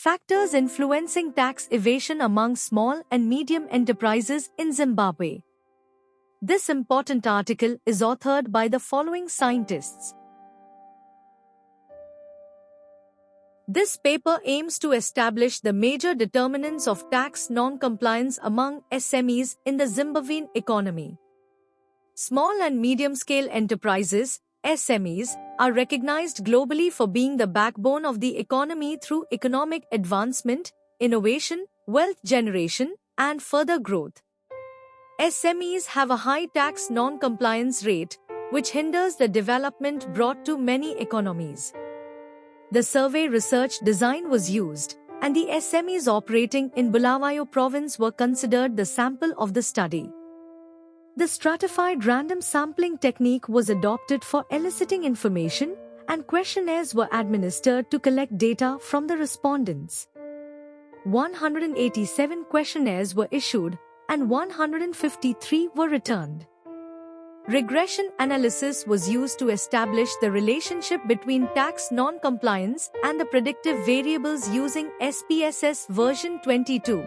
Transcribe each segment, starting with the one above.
Factors influencing tax evasion among small and medium enterprises in Zimbabwe. This important article is authored by the following scientists. This paper aims to establish the major determinants of tax non-compliance among SMEs in the Zimbabwean economy. Small and medium-scale enterprises, SMEs, are recognized globally for being the backbone of the economy through economic advancement, innovation, wealth generation, and further growth. SMEs have a high tax non-compliance rate, which hinders the development brought to many economies. The survey research design was used, and the SMEs operating in Bulawayo province were considered the sample of the study. The stratified random sampling technique was adopted for eliciting information, and questionnaires were administered to collect data from the respondents. 187 questionnaires were issued, and 153 were returned. Regression analysis was used to establish the relationship between tax non-compliance and the predictive variables using SPSS version 22.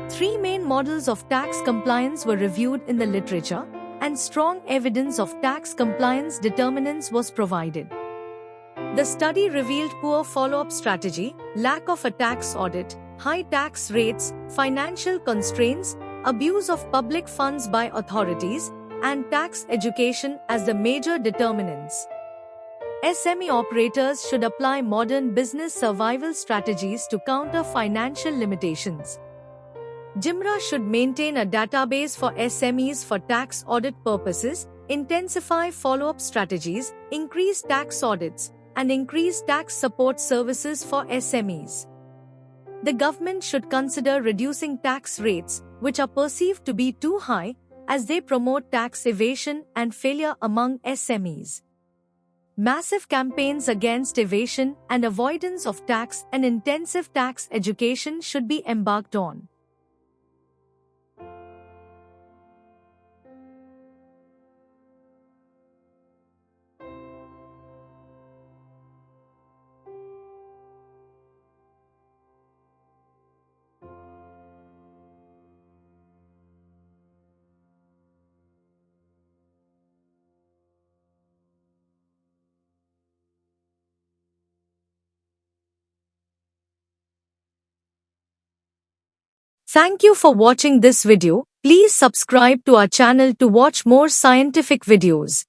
Three main models of tax compliance were reviewed in the literature, and strong evidence of tax compliance determinants was provided. The study revealed poor follow-up strategy, lack of a tax audit, high tax rates, financial constraints, abuse of public funds by authorities, and tax education as the major determinants. SME operators should apply modern business survival strategies to counter financial limitations. JIMRA should maintain a database for SMEs for tax audit purposes, intensify follow-up strategies, increase tax audits, and increase tax support services for SMEs. The government should consider reducing tax rates, which are perceived to be too high, as they promote tax evasion and failure among SMEs. Massive campaigns against evasion and avoidance of tax and intensive tax education should be embarked on. Thank you for watching this video. Please subscribe to our channel to watch more scientific videos.